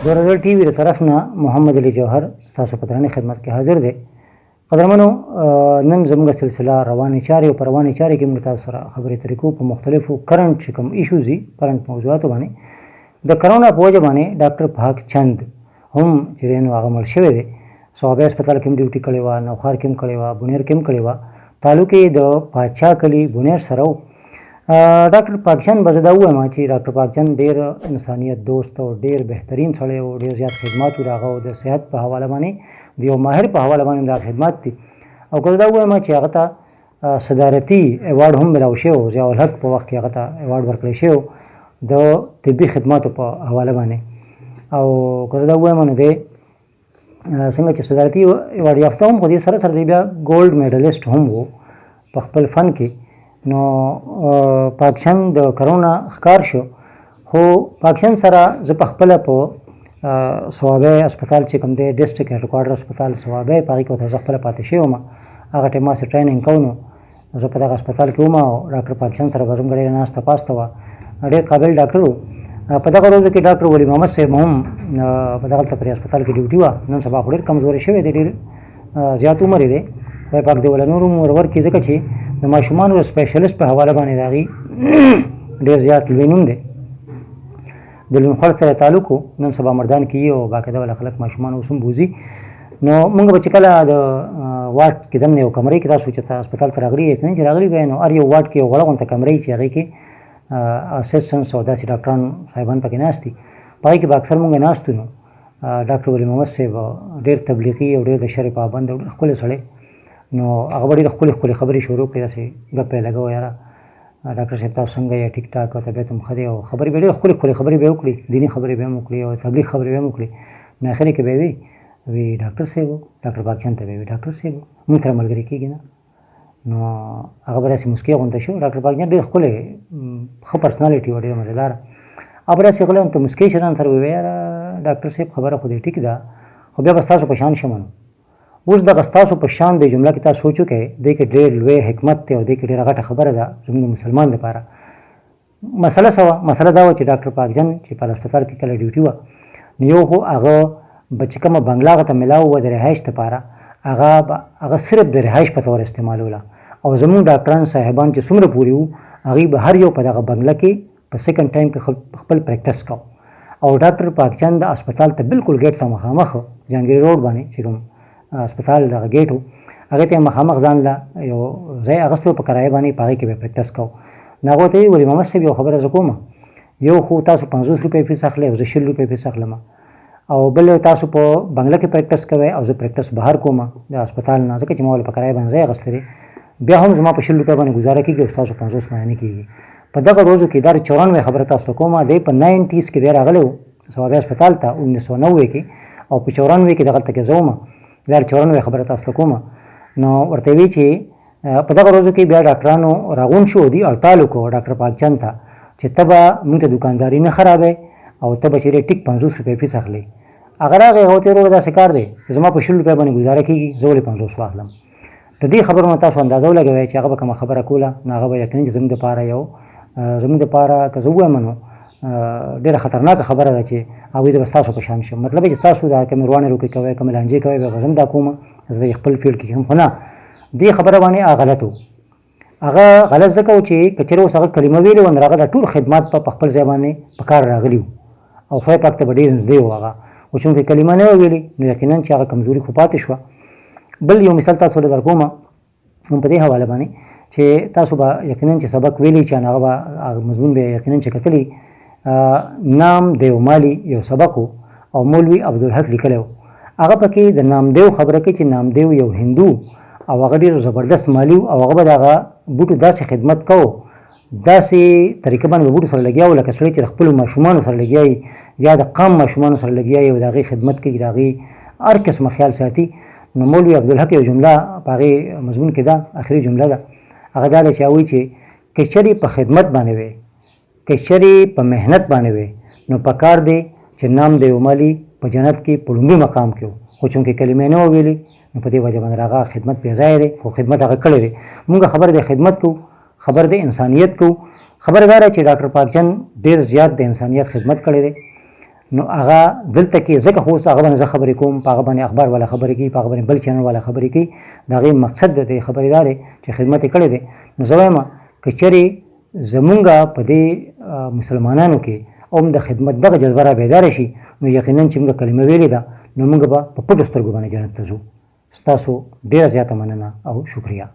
دورل ټي وي طرف نه محمد علي جوهر تاسو په درنه خدمت کې حاضر دی. قدرمنو، نن زموږ سلسله رواني چارې او رواني چارې کې موږ تاسو سره خبرې اترې کوو په مختلفو کرنٹ کوم ایشوز دي، کرنٹ موضوعاتو باندې. د کرونا په وجه باندې ډاکټر پاک چند هم چې نو هغه مړ شوی دی. صوابه هسپتال کې ډیوټي کړې وه، نوخار کې هم کړې وه، بونیر کې هم کړې وه. تعلق یې د پاچا کلي بونیر سره و. ډاکټر پاکچند به زه دا ووایم چې ډاکټر پاکچند ډېر انسانیت دوست او ډېر بهترین سړی و، ډېر زیات خدمات و د هغه د صحت په حواله باندې، د یو ماهر په حواله باندې دا خدمات دي. او که زه دا ووایم چې هغه ته صدارتي ایوارډ هم ملاو شوی و، ضیاء الحق په وخت کې هغه ته ایوارډ ورکړی شوی و د طبي خدماتو په حواله باندې. او که زه دا ووایم نو دی څنګه چې صدارتي ایوارډ یافته هم، خو دې سره سره دی بیا ګولډ میډلیسټ هم و په خپل فن کې. نو پاکچند د کرونا ښکار شو، خو پاکچند سره زه په خپله په صوابه هسپتال چې کوم دی ډسټرکټ هیډ کوارټر هسپتال صوابه په هغې کې ورته زه خپله پاتې شوی وم. هغه ټایم ما سره ټریننګ کوو نو زه په دغه هسپتال کې وم او ډاکټر پاکچند سره به زموږ ډېره ناسته پاسته وه. ډېر قابل ډاکټر و. په دغه ورځو کې ډاکټر ولی محمد صاحب هم په دغلته پرې هسپتال کې ډیوټي وه. نن سبا خو ډېر کمزوری شوی دی، ډېر زیات عمر یې دی. خدای پاک دې وله نور عمر ورکړي، ځکه چې د ماشومانو د سپیشلیسټ په حواله باندې د هغې ډېر زیات لوی نوم دی. د لونخوړ سره تعلق و، نن سبا مردان کې او باقاعده ولا خلک ماشومان اوس هم بوځي. نو موږ به چې کله د واټ کې دننه یو کمرې کې تاسو چې هسپتال ته راغلي یقیني چې راغلي وی، نو هر یو واټ کې یو غوړه غونته کمرې چې هغې کې اسسټنټس او داسې ډاکټران صاحبان پکې ناست دي. په هغې کې به اکثر موږ ناست وو. نو ډاکټر ولی محمد صاحب ډېر تبلیغي او ډېر د شرع پابند او ډېر ښکلی سړی. نو هغه به ډېرې ښکلې ښکلې خبرې شروع کړې، داسې ګپې لګوه یاره ډاکټر صاحب تاسو څنګه یې، ټیک ټاک او طبیعت هم ښه دی، او خبرې به ډېرې ښکلې ښکلې خبرې به یې وکړي، دیني خبرې به یې هم وکړي او تبلیغ خبرې به یې هم وکړي. نو اخر کې به یې وي ډاکټر صاحب ډاکټر پاکچند ته به یې وي ډاکټر صاحب مونږ سره ملګري کېږي نه. نو هغه به داسې مسکۍ غونته شو. ډاکټر پاکچند ډېر ښکلی ښه پرسنالټي وه، ډېره مزېداره. هغه به داسې غلی ته مسکۍ شي رانه سره وویل یاره ډاکټر صاحب خبره خو دې ټیک ده، خو بیا به ستاسو په شان شم. اوس دغه ستاسو په شان د جمله کې تاسو سوچ وکړئ، دې کې ډېر لوی حکمت دی او دې کې ډېره غټه خبره ده زموږ مسلمان دپاره. مسله څه وه؟ مسله دا وه چې ډاکټر پاکچند چې په هسپتال کې کله ډیوټي وه، نو یو خو هغه به چې کومه بنګله هغه ته میلاو وه د رهایش دپاره، هغه صرف د رهایش په طور استعمالوله. او زموږ ډاکټران صاحبان چې څومره پورې وو، هغوی به هر یو په دغه بنګله کې په سیکنډ ټایم کې خپل پریکټس کو. او ډاکټر پاکچند د هسپتال ته بالکل ګیټ ته مخامخ جهانګیري روډ باندې چې کوم هسپتال دغه ګیټ و، هغې ته یې مخامخ ځان له یو ځای اخیستی په کرایه باندې، په هغې کې به پریکټس کو. نو هغو ته یې ویل محمد صاحب یو خبره زه کوم، یو خو تاسو 50 روپۍ فیس اخلئ او زه 60 روپۍ فیس اخلم، او بل تاسو په بنګله کې پریکټس کوئ او زه پریکټس بهر کوم د هسپتال نه، ځکه چې ما ولې په کرایه باندې ځای اخیستی دی، بیا هم زما په 60 روپۍ باندې ګزاره کېږي او ستاسو 50 باندې نه کېږي. په دغه روزو کې دا 94 خبره تاسو ته کومه، دی په 90s کې دی راغلی و صوابه هسپتال ته 1990 کې، او په 94 کې دغلته کې زه وم. دا 94 خبره تاسو ته کومه. نو ورته وی چې په دغه روزو کې بیا ډاکټرانو راغون شو، دي اړتال وکړو ډاکټر پاکچند ته چې ته به موږ ته دوکانداري نه خرابوې او ته به چېرې ټیک 50 روپۍ فیس اخلې. هغه راغی، هغه ورته وویل داسې کار دی چې زما په 60 روپۍ باندې ګزاره کېږي، زه ولې 50 واخلم. د دې خبرو نه تاسو اندازه ولګوئ چې هغه به کومه خبره کوله، نو هغه به یقیني چې زموږ دپاره که زه ووایم نو ډېره خطرناکه خبره ده چې هغوی زه به ستاسو په شان شم. مطلب چې تاسو دا کومې روانې روکې کوئ، کومې لانجې کوئ، به زه هم دا کوم، زه خپل فیلډ کې یم. خو نه، دې خبره باندې هغه غلط و. هغه غلط ځکه و چې که چېرې اوس هغه کلمه ویلې وه، نو هغه دا ټول خدمات په خپل ځای باندې په کار راغلي وو او خدای پاک ته به ډېر نږدې و هغه. خو چونکې کلمه نه وه ویلې، نو یقینا چې هغه کمزوري خو پاتې شوه. بل یو مثال تاسو له در کوم هم په دې حواله باندې چې تاسو به یقینا چې سبق ویلی چې هغه به مضمون به یقینا چې کتلی، نام دیو مالی یو سبق و او مولوي عبدالحق لیکلی و. هغه پکې د نامدیو خبره کوي چې نامدیو یو هندو او هغه ډېر زبردست مالی و، او هغه به د هغه بوټو داسې خدمت کوو، داسې طریقه باندې به بوټو سره لګیا و لکه سړی چې د خپلو ماشومانو سره لګیا وي یا د قام ماشومانو سره لګیا وي او د هغې خدمت کوي، د هغې هر قسمه خیال ساتي. نو مولوي عبدالحق یو جمله په هغې مضمون کې ده، آخري جمله ده، هغه دا ده چې هغه وایي چې که چېرې په خدمت باندې وې، که چېرې په محنت باندې وې، نو پکار دی چې نام دیو مالی په جنت کې په لومړي مقام کې و. خو چونکې کلمې نه ویلې، نو په دې وجه باندې هغه خدمت بې ځایه دی، خو خدمت هغه کړی دی. مونږ خبر د خدمت کوو، خبر د انسانیت کوو. خبره دا ده چې ډاکټر پاکچند ډېر زیات د انسانیت خدمت کړی دی. نو هغه دلته کې ځکه خو اوس هغه باندې زه خبرې کوم، په هغه باندې اخبار والا خبرې کوي، په هغه باندې بل چینل والا خبرې کوي. د هغې مقصد د دې خبرې دا دی چې خدمت یې کړی دی. نو زه وایم که چېرې زمونږ په دې مسلمانانو کې هم د خدمت دغه جذبه را بیداره شي، نو یقینا چې موږ کلمه ویلې ده نو موږ به په پټو سترګو باندې جنت ته ځو. ستاسو ډېره زیاته مننه او شکریه.